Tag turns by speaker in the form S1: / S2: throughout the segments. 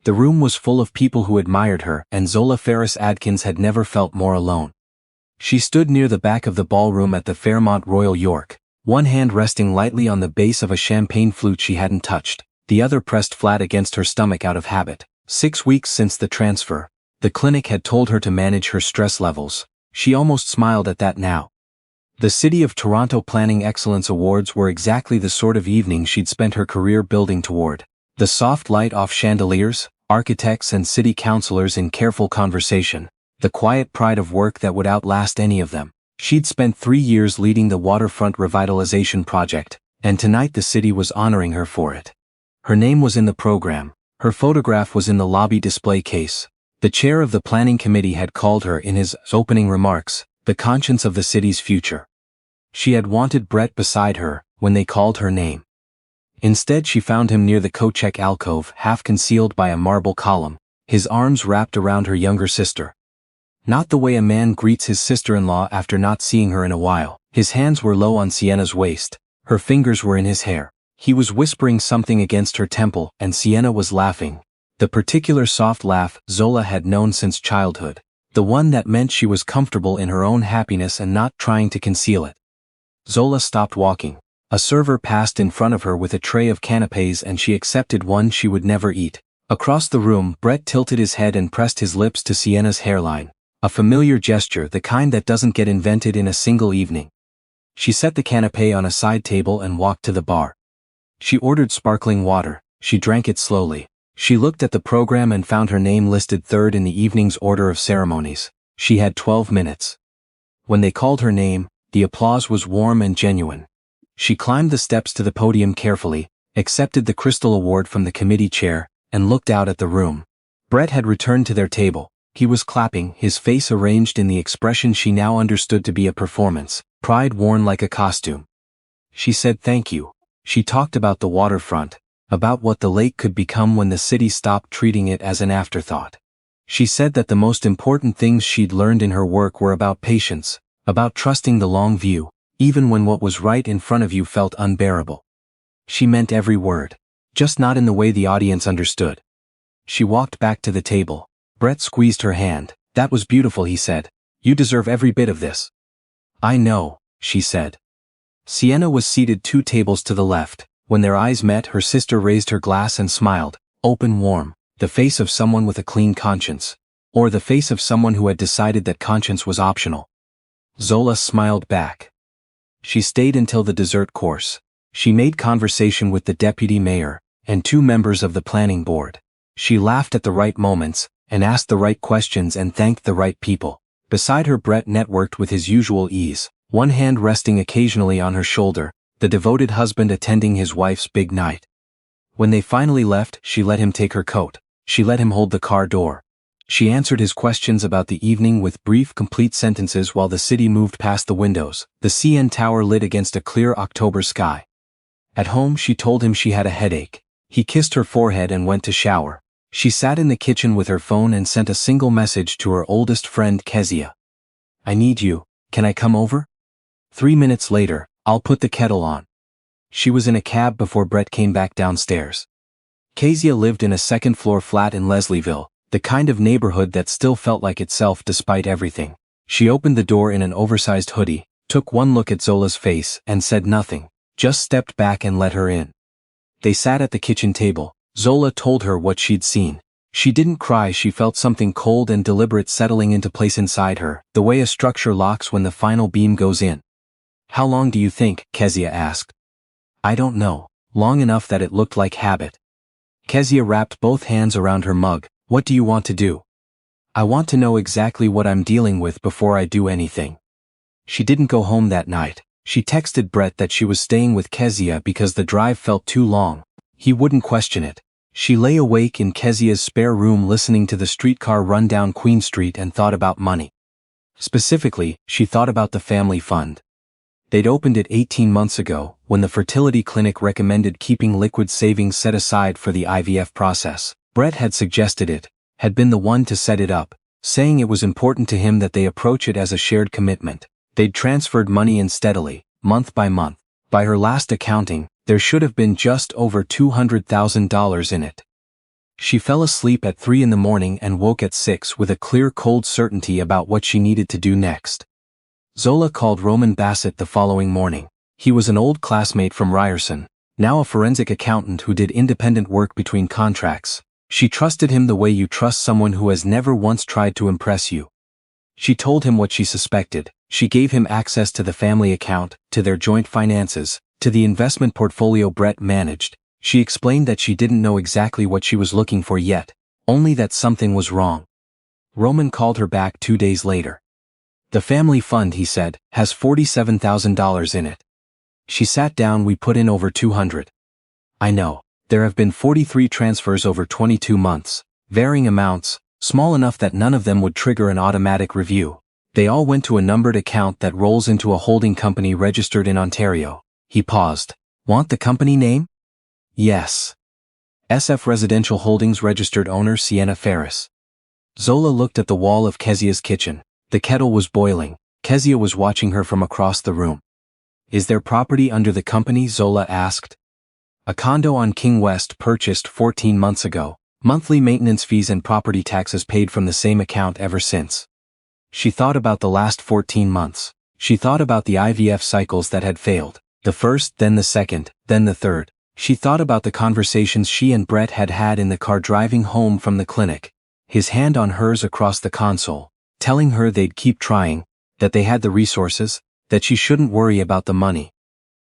S1: The room was full of people who admired her, and Zola Ferris Adkins had never felt more alone. She stood near the back of the ballroom at the Fairmont Royal York, one hand resting lightly on the base of a champagne flute she hadn't touched, the other pressed flat against her stomach out of habit. 6 weeks since the transfer, the clinic had told her to manage her stress levels. She almost smiled at that now. The City of Toronto Planning Excellence Awards were exactly the sort of evening she'd spent her career building toward. The soft light off chandeliers, architects and city councilors in careful conversation, the quiet pride of work that would outlast any of them. She'd spent 3 years leading the waterfront revitalization project, and tonight the city was honoring her for it. Her name was in the program, her photograph was in the lobby display case. The chair of the planning committee had called her in his opening remarks, the conscience of the city's future. She had wanted Brett beside her when they called her name. Instead she found him near the coat-check alcove, half concealed by a marble column, his arms wrapped around her younger sister. Not the way a man greets his sister-in-law after not seeing her in a while. His hands were low on Sienna's waist, her fingers were in his hair. He was whispering something against her temple, and Sienna was laughing. The particular soft laugh Zola had known since childhood, the one that meant she was comfortable in her own happiness and not trying to conceal it. Zola stopped walking. A server passed in front of her with a tray of canapés and she accepted one she would never eat. Across the room, Brett tilted his head and pressed his lips to Sienna's hairline, a familiar gesture, the kind that doesn't get invented in a single evening. She set the canapé on a side table and walked to the bar. She ordered sparkling water. She drank it slowly. She looked at the program and found her name listed third in the evening's order of ceremonies. She had 12 minutes. When they called her name, the applause was warm and genuine. She climbed the steps to the podium carefully, accepted the crystal award from the committee chair, and looked out at the room. Brett had returned to their table. He was clapping, his face arranged in the expression she now understood to be a performance, pride worn like a costume. She said thank you. She talked about the waterfront, about what the lake could become when the city stopped treating it as an afterthought. She said that the most important things she'd learned in her work were about patience, about trusting the long view, even when what was right in front of you felt unbearable. She meant every word, just not in the way the audience understood. She walked back to the table. Brett squeezed her hand. That was beautiful, he said. You deserve every bit of this. I know, she said. Sienna was seated 2 tables to the left. When their eyes met, her sister raised her glass and smiled, open, warm, the face of someone with a clean conscience, or the face of someone who had decided that conscience was optional. Zola smiled back. She stayed until the dessert course. She made conversation with the deputy mayor and 2 members of the planning board. She laughed at the right moments and asked the right questions and thanked the right people. Beside her, Brett networked with his usual ease, one hand resting occasionally on her shoulder, the devoted husband attending his wife's big night. When they finally left, she let him take her coat. She let him hold the car door. She answered his questions about the evening with brief, complete sentences while the city moved past the windows, the CN Tower lit against a clear October sky. At home, she told him she had a headache. He kissed her forehead and went to shower. She sat in the kitchen with her phone and sent a single message to her oldest friend, Kezia. I need you. Can I come over? 3 minutes later, I'll put the kettle on. She was in a cab before Brett came back downstairs. Kezia lived in a second-floor flat in Leslieville, the kind of neighborhood that still felt like itself despite everything. She opened the door in an oversized hoodie, took one look at Zola's face and said nothing, just stepped back and let her in. They sat at the kitchen table. Zola told her what she'd seen. She didn't cry, she felt something cold and deliberate settling into place inside her, the way a structure locks when the final beam goes in. How long do you think? Kezia asked. I don't know. Long enough that it looked like habit. Kezia wrapped both hands around her mug. What do you want to do? I want to know exactly what I'm dealing with before I do anything. She didn't go home that night. She texted Brett that she was staying with Kezia because the drive felt too long. He wouldn't question it. She lay awake in Kezia's spare room listening to the streetcar run down Queen Street and thought about money. Specifically, she thought about the family fund. They'd opened it 18 months ago, when the fertility clinic recommended keeping liquid savings set aside for the IVF process. Brett had suggested it, had been the one to set it up, saying it was important to him that they approach it as a shared commitment. They'd transferred money in steadily, month by month. By her last accounting, there should have been just over $200,000 in it. She fell asleep at 3 in the morning and woke at 6 with a clear cold certainty about what she needed to do next. Zola called Roman Bassett the following morning. He was an old classmate from Ryerson, now a forensic accountant who did independent work between contracts. She trusted him the way you trust someone who has never once tried to impress you. She told him what she suspected. She gave him access to the family account, to their joint finances, to the investment portfolio Brett managed. She explained that she didn't know exactly what she was looking for yet, only that something was wrong. Roman called her back 2 days later. The family fund, he said, has $47,000 in it. She sat down. We put in over 200. I know. There have been 43 transfers over 22 months, varying amounts, small enough that none of them would trigger an automatic review. They all went to a numbered account that rolls into a holding company registered in Ontario. He paused. Want the company name? Yes. SF Residential Holdings registered owner Sienna Ferris. Zola looked at the wall of Kezia's kitchen. The kettle was boiling. Kezia was watching her from across the room. Is there property under the company? Zola asked. A condo on King West purchased 14 months ago. Monthly maintenance fees and property taxes paid from the same account ever since. She thought about the last 14 months. She thought about the IVF cycles that had failed. The first, then the second, then the third. She thought about the conversations she and Brett had had in the car driving home from the clinic. His hand on hers across the console, telling her they'd keep trying, that they had the resources, that she shouldn't worry about the money.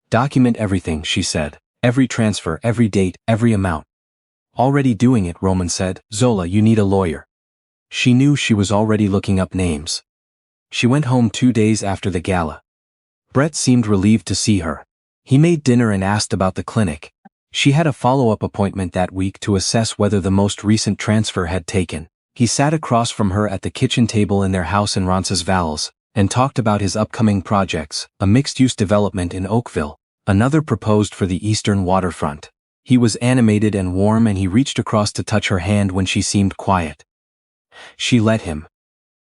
S1: Document everything, she said. Every transfer, every date, every amount. Already doing it, Roman said. Zola, you need a lawyer. She knew she was already looking up names. She went home 2 days after the gala. Brett seemed relieved to see her. He made dinner and asked about the clinic. She had a follow-up appointment that week to assess whether the most recent transfer had taken. He sat across from her at the kitchen table in their house in Roncesvalles, and talked about his upcoming projects, a mixed-use development in Oakville, another proposed for the eastern waterfront. He was animated and warm, and he reached across to touch her hand when she seemed quiet. She let him.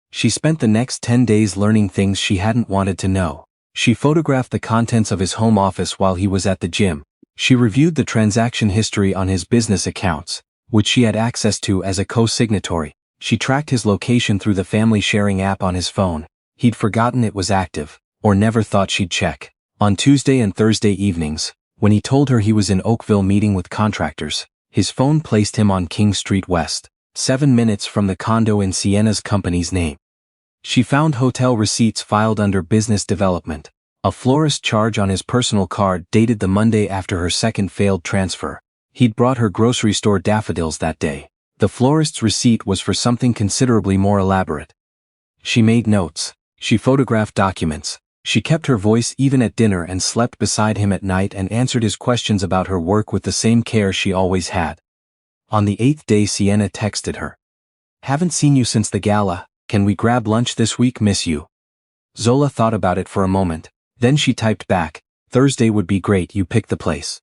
S1: She spent the next 10 days learning things she hadn't wanted to know. She photographed the contents of his home office while he was at the gym. She reviewed the transaction history on his business accounts, which she had access to as a co-signatory. She tracked his location through the family sharing app on his phone. He'd forgotten it was active, or never thought she'd check. On Tuesday and Thursday evenings, when he told her he was in Oakville meeting with contractors, his phone placed him on King Street West, 7 minutes from the condo in Sienna's company's name. She found hotel receipts filed under business development, a florist charge on his personal card dated the Monday after her second failed transfer. He'd brought her grocery store daffodils that day. The florist's receipt was for something considerably more elaborate. She made notes. She photographed documents. She kept her voice even at dinner and slept beside him at night and answered his questions about her work with the same care she always had. On the 8th day, Sienna texted her. Haven't seen you since the gala. Can we grab lunch this week? Miss you. Zola thought about it for a moment. Then she typed back, Thursday would be great, you pick the place.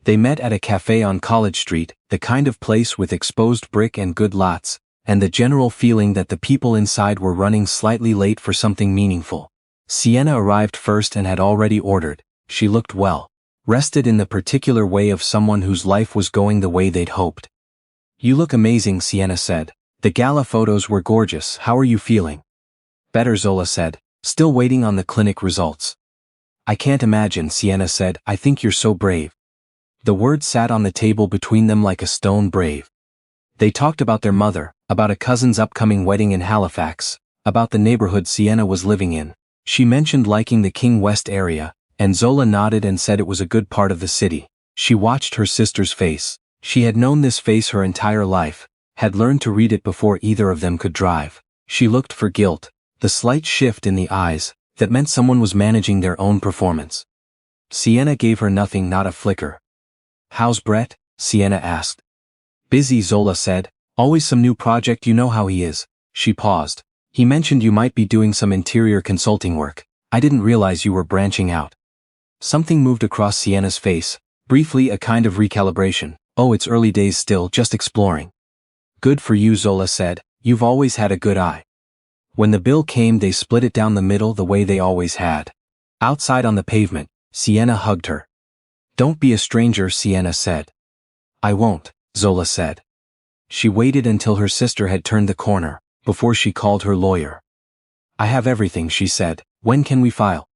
S1: They met at a cafe on College Street, the kind of place with exposed brick and good lots, and the general feeling that the people inside were running slightly late for something meaningful. Sienna arrived first and had already ordered. She looked well, rested in the particular way of someone whose life was going the way they'd hoped. You look amazing, Sienna said. The gala photos were gorgeous. How are you feeling? Better, Zola said, still waiting on the clinic results. I can't imagine, Sienna said. I think you're so brave. The words sat on the table between them like a stone. Brave. They talked about their mother, about a cousin's upcoming wedding in Halifax, about the neighborhood Sienna was living in. She mentioned liking the King West area, and Zola nodded and said it was a good part of the city. She watched her sister's face. She had known this face her entire life, had learned to read it before either of them could drive. She looked for guilt, the slight shift in the eyes, that meant someone was managing their own performance. Sienna gave her nothing, not a flicker. How's Brett? Sienna asked. Busy, Zola said. Always some new project, you know how he is. She paused. He mentioned you might be doing some interior consulting work. I didn't realize you were branching out. Something moved across Sienna's face, briefly a kind of recalibration. Oh, it's early days still, just exploring. Good for you, Zola said. You've always had a good eye. When the bill came, they split it down the middle the way they always had. Outside on the pavement, Sienna hugged her. Don't be a stranger, Sienna said. I won't, Zola said. She waited until her sister had turned the corner, before she called her lawyer. "I have everything," she said. "When can we file?"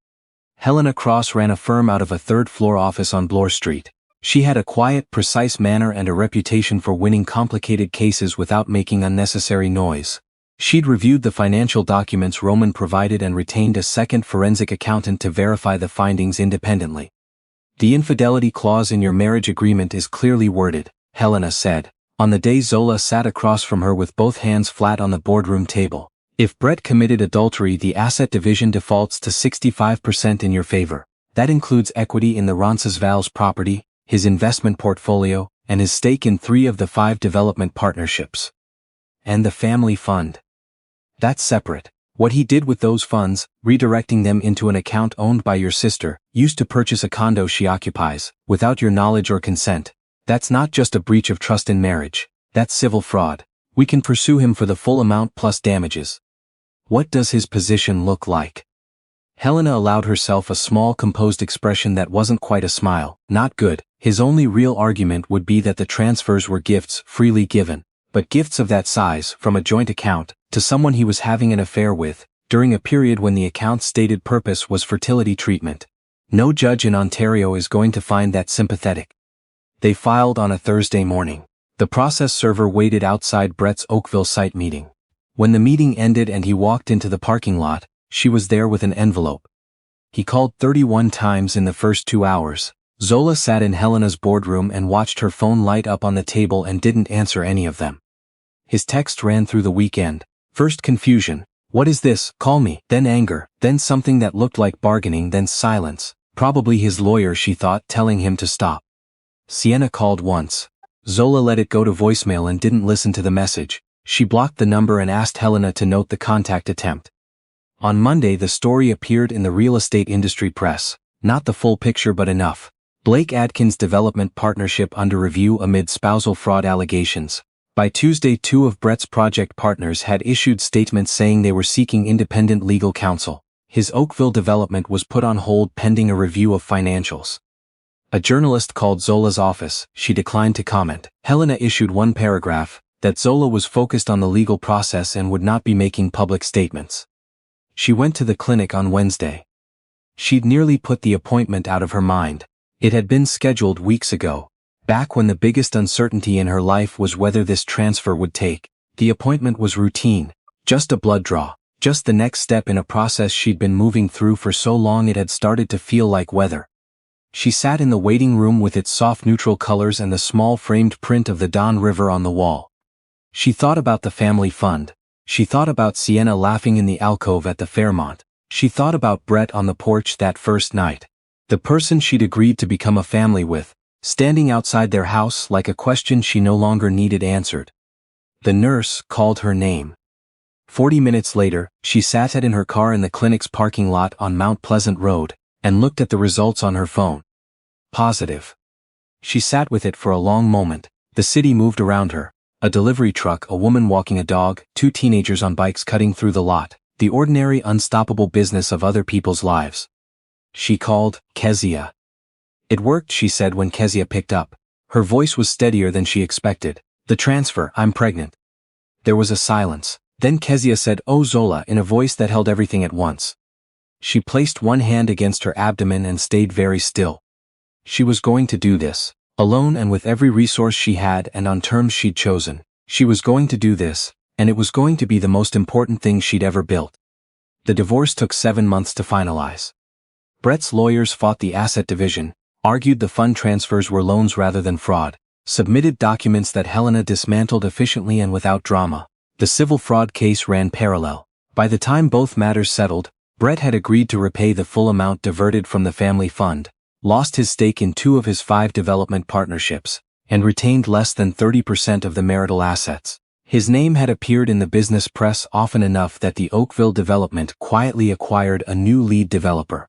S1: Helena Cross ran a firm out of a third-floor office on Bloor Street. She had a quiet, precise manner and a reputation for winning complicated cases without making unnecessary noise. She'd reviewed the financial documents Roman provided and retained a second forensic accountant to verify the findings independently. "The infidelity clause in your marriage agreement is clearly worded," Helena said, on the day Zola sat across from her with both hands flat on the boardroom table. "If Brett committed adultery, the asset division defaults to 65% in your favor. That includes equity in the Roncesvalles property, his investment portfolio, and his stake in 3 of the 5 development partnerships. And the family fund. That's separate. What he did with those funds, redirecting them into an account owned by your sister, used to purchase a condo she occupies, without your knowledge or consent. That's not just a breach of trust in marriage. That's civil fraud. We can pursue him for the full amount plus damages." "What does his position look like?" Helena allowed herself a small composed expression that wasn't quite a smile. "Not good. His only real argument would be that the transfers were gifts freely given. But gifts of that size, from a joint account, to someone he was having an affair with, during a period when the account's stated purpose was fertility treatment. No judge in Ontario is going to find that sympathetic." They filed on a Thursday morning. The process server waited outside Brett's Oakville site meeting. When the meeting ended and he walked into the parking lot, she was there with an envelope. He called 31 times in the first 2 hours. Zola sat in Helena's boardroom and watched her phone light up on the table and didn't answer any of them. His text ran through the weekend. First confusion. "What is this? Call me." Then anger. Then something that looked like bargaining. Then silence. Probably his lawyer, she thought, telling him to stop. Sienna called once. Zola let it go to voicemail and didn't listen to the message. She blocked the number and asked Helena to note the contact attempt. On Monday, the story appeared in the real estate industry press. Not the full picture, but enough. Blake Adkins Development Partnership under review amid spousal fraud allegations. By Tuesday, 2 of Brett's project partners had issued statements saying they were seeking independent legal counsel. His Oakville development was put on hold pending a review of financials. A journalist called Zola's office. She declined to comment. Helena issued one paragraph, that Zola was focused on the legal process and would not be making public statements. She went to the clinic on Wednesday. She'd nearly put the appointment out of her mind. It had been scheduled weeks ago, back when the biggest uncertainty in her life was whether this transfer would take. The appointment was routine, just a blood draw, just the next step in a process she'd been moving through for so long it had started to feel like weather. She sat in the waiting room with its soft neutral colors and the small framed print of the Don River on the wall. She thought about the family fund. She thought about Sienna laughing in the alcove at the Fairmont. She thought about Brett on the porch that first night. The person she'd agreed to become a family with, standing outside their house like a question she no longer needed answered. The nurse called her name. 40 minutes later, she sat in her car in the clinic's parking lot on Mount Pleasant Road, and looked at the results on her phone. Positive. She sat with it for a long moment. The city moved around her. A delivery truck, a woman walking a dog, 2 teenagers on bikes cutting through the lot. The ordinary, unstoppable business of other people's lives. She called Kezia. "It worked," she said when Kezia picked up. Her voice was steadier than she expected. "The transfer, I'm pregnant." There was a silence. Then Kezia said, "Oh Zola," in a voice that held everything at once. She placed one hand against her abdomen and stayed very still. She was going to do this. Alone and with every resource she had and on terms she'd chosen. She was going to do this, and it was going to be the most important thing she'd ever built. The divorce took 7 months to finalize. Brett's lawyers fought the asset division, argued the fund transfers were loans rather than fraud, submitted documents that Helena dismantled efficiently and without drama. The civil fraud case ran parallel. By the time both matters settled, Brett had agreed to repay the full amount diverted from the family fund, lost his stake in 2 of his 5 development partnerships, and retained less than 30% of the marital assets. His name had appeared in the business press often enough that the Oakville development quietly acquired a new lead developer.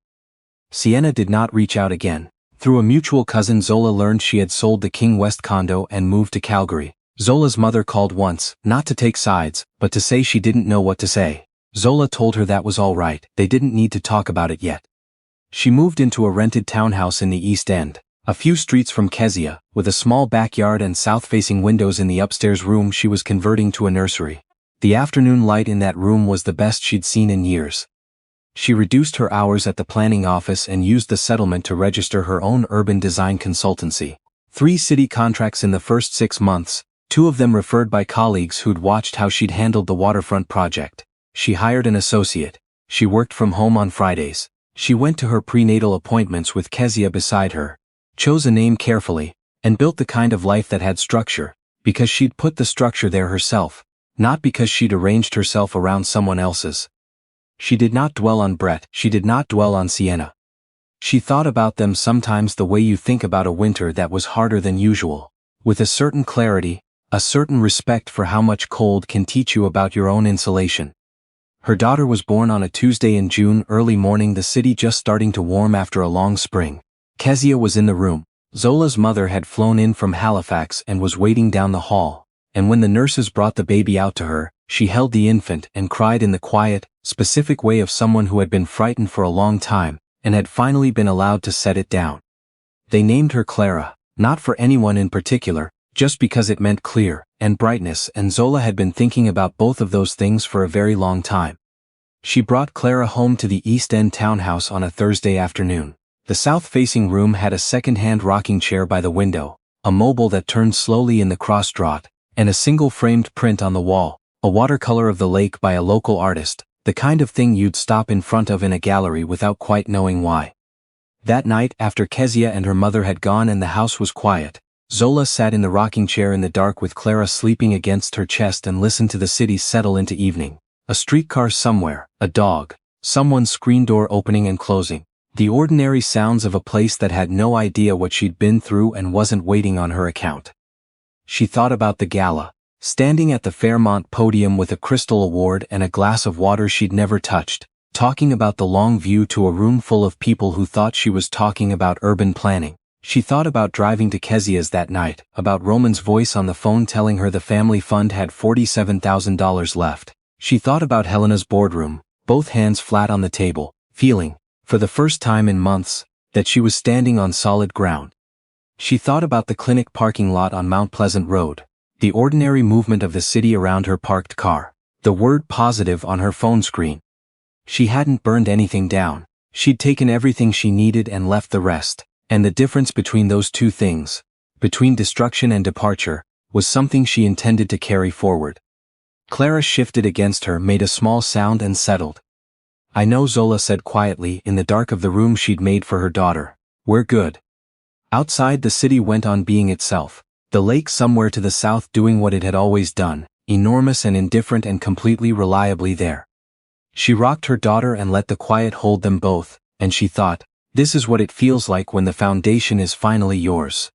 S1: Sienna did not reach out again. Through a mutual cousin, Zola learned she had sold the King West condo and moved to Calgary. Zola's mother called once, not to take sides, but to say she didn't know what to say. Zola told her that was all right, they didn't need to talk about it yet. She moved into a rented townhouse in the East End. A few streets from Kezia, with a small backyard and south-facing windows in the upstairs room she was converting to a nursery. The afternoon light in that room was the best she'd seen in years. She reduced her hours at the planning office and used the settlement to register her own urban design consultancy. 3 city contracts in the first 6 months, 2 of them referred by colleagues who'd watched how she'd handled the waterfront project. She hired an associate. She worked from home on Fridays. She went to her prenatal appointments with Kezia beside her, chose a name carefully, and built the kind of life that had structure, because she'd put the structure there herself, not because she'd arranged herself around someone else's. She did not dwell on Brett, she did not dwell on Sienna. She thought about them sometimes the way you think about a winter that was harder than usual, with a certain clarity, a certain respect for how much cold can teach you about your own insulation. Her daughter was born on a Tuesday in June early morning, the city just starting to warm after a long spring. Kezia was in the room. Zola's mother had flown in from Halifax and was waiting down the hall, and when the nurses brought the baby out to her, she held the infant and cried in the quiet, specific way of someone who had been frightened for a long time, and had finally been allowed to set it down. They named her Clara, not for anyone in particular, just because it meant clear and brightness, and Zola had been thinking about both of those things for a very long time. She brought Clara home to the East End townhouse on a Thursday afternoon. The south-facing room had a second-hand rocking chair by the window, a mobile that turned slowly in the cross-draught, and a single framed print on the wall, a watercolor of the lake by a local artist, the kind of thing you'd stop in front of in a gallery without quite knowing why. That night, after Kezia and her mother had gone and the house was quiet, Zola sat in the rocking chair in the dark with Clara sleeping against her chest and listened to the city settle into evening. A streetcar somewhere, a dog, someone's screen door opening and closing. The ordinary sounds of a place that had no idea what she'd been through and wasn't waiting on her account. She thought about the gala, standing at the Fairmont podium with a crystal award and a glass of water she'd never touched, talking about the long view to a room full of people who thought she was talking about urban planning. She thought about driving to Kezia's that night, about Roman's voice on the phone telling her the family fund had $47,000 left. She thought about Helena's boardroom, both hands flat on the table, feeling, for the first time in months, that she was standing on solid ground. She thought about the clinic parking lot on Mount Pleasant Road, the ordinary movement of the city around her parked car, the word positive on her phone screen. She hadn't burned anything down. She'd taken everything she needed and left the rest, and the difference between those two things, between destruction and departure, was something she intended to carry forward. Clara shifted against her, made a small sound and settled. "I know," Zola said quietly in the dark of the room she'd made for her daughter. "We're good." Outside, the city went on being itself. The lake somewhere to the south doing what it had always done, enormous and indifferent and completely reliably there. She rocked her daughter and let the quiet hold them both, and she thought, this is what it feels like when the foundation is finally yours.